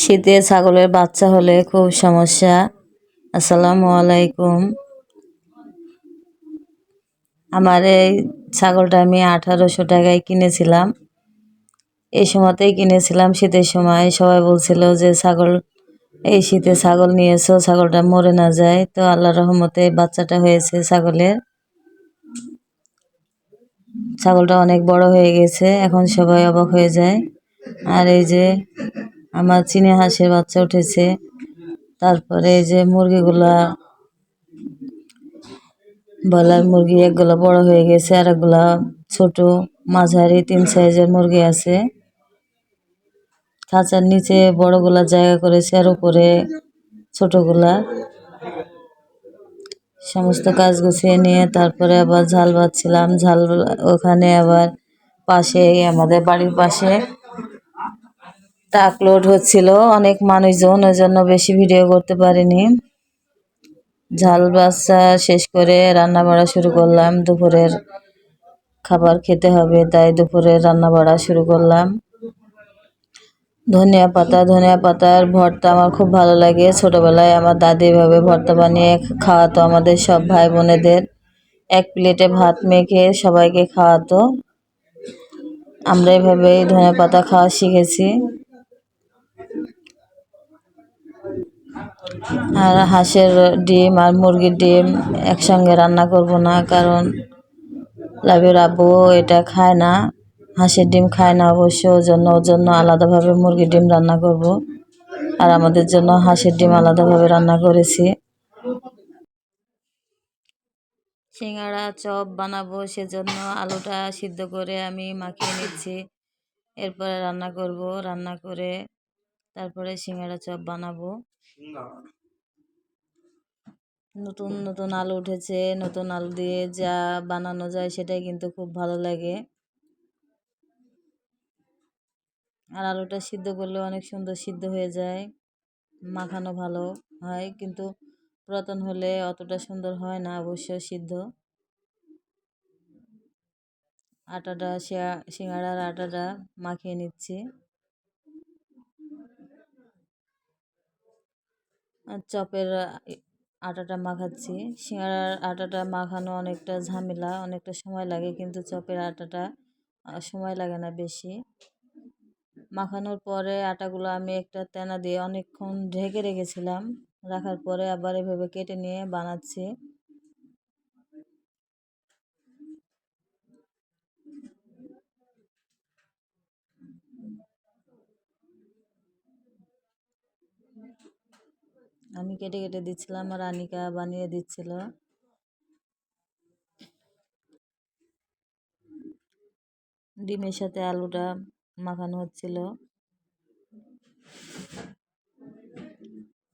শীতে ছাগলের বাচ্চা হলে খুব সমস্যা। আসসালামু আলাইকুম। আমার এই ছাগলটা আমি 1800 টাকায় কিনেছিলাম। এই সময়তেই কিনেছিলাম, শীতের সময়। সবাই বলছিল যে এই শীতে ছাগল নিয়েছো, ছাগলটা মরে না যায়। তো আল্লাহর রহমতে বাচ্চাটা হয়েছে ছাগলের। ছাগলটা অনেক বড় হয়ে গেছে, এখন সবাই অবাক হয়ে যায়। আর এই যে আমার চীনা হাঁসের বাচ্চা উঠেছে। তারপরে এই যে মুরগিগুলা, ব্রয়লার মুরগি একগুলা বড় হয়ে গেছে, আর একগুলা ছোট মাঝারি 3 সাইজের মুরগি আছে। খাঁচার নিচে বড়গুলা জায়গা করেছে, আর উপরে ছোটগুলা। সমস্ত কাজ গুছিয়ে নিয়ে তারপরে আবার ঝাল বাচ্ছিলাম। ওখানে আবার পাশে, আমাদের বাড়ির পাশে ট্রাক লোড হচ্ছিল, অনেক মানুষজন, ওই জন্য বেশি ভিডিও করতে পারিনি। ঝাল বাচ্চা শেষ করে রান্না বাড়া শুরু করলাম। দুপুরের খাবার খেতে হবে, তাই দুপুরে রান্না বাড়া শুরু করলাম। ধনিয়া পাতার ভর্তা আমার খুব ভালো লাগে। ছোটবেলায় আমার দাদি এভাবে ভর্তা বানিয়ে খাওয়াতো আমাদের সব ভাই বোনেদের। এক প্লেটে ভাত মেখে সবাইকে খাওয়াতো। আমরা এভাবেই ধনিয়া পাতা খাওয়া শিখেছি। আর হাঁসের ডিম আর মুরগির ডিম একসঙ্গে রান্না করব না, কারণ লাবির আব্বু এটা খায় না, হাঁসের ডিম খায় না অবশ্য। ওর জন্য আলাদাভাবে মুরগির ডিম রান্না করব, আর আমাদের জন্য হাঁসের ডিম আলাদাভাবে রান্না করেছি। সিঙ্গাড়া চপ বানাবো, সেজন্য আলুটা সিদ্ধ করে আমি মাখিয়ে নিচ্ছি। এরপরে রান্না করে তারপরে সিঙ্গাড়া চপ বানাবো। নতুন নতুন আলু উঠেছে, নতুন আলু দিয়ে যা বানানো যায় সেটাই কিন্তু খুব ভালো লাগে। আর আলুটা সিদ্ধ করলে অনেক সুন্দর সিদ্ধ হয়ে যায়, মাখানো ভালো হয়, কিন্তু পুরাতন হলে অতটা সুন্দর হয় না অবশ্য সিদ্ধ। সিঙ্গাড়ার আটাটা মাখিয়ে নিচ্ছি। আর চপের আটাটা মাখাচ্ছি। সিঙ্গাড়ার আটাটা মাখানো অনেকটা ঝামেলা, অনেকটা সময় লাগে, কিন্তু চপের আটাটা সময় লাগে না বেশি। মাখানোর পরে আটাগুলো আমি একটা তেনা দিয়ে অনেকক্ষণ ঢেকে রেখেছিলাম। রাখার পরে আবার এভাবে কেটে নিয়ে বানাচ্ছি। আমি কেটে কেটে দিচ্ছিলাম, আর আনিকা বানিয়ে দিচ্ছিল। ডিমের সাথে আলুটা মাখানো হচ্ছিল।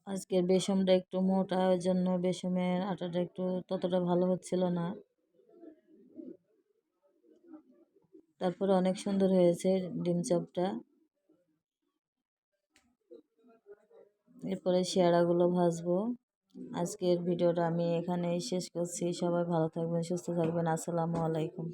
আজকের বেসনটা একটু মোটা, ওই জন্য বেসনের আটাটা একটু ততটা ভালো হচ্ছিল না। তারপরে অনেক সুন্দর হয়েছে ডিম চপটা। এরপরে শিয়াড়াগুলো ভাজবো। আজকের ভিডিওটা আমি এখানেই শেষ করছি। সবাই ভালো থাকবেন, সুস্থ থাকবেন। আসসালামু আলাইকুম।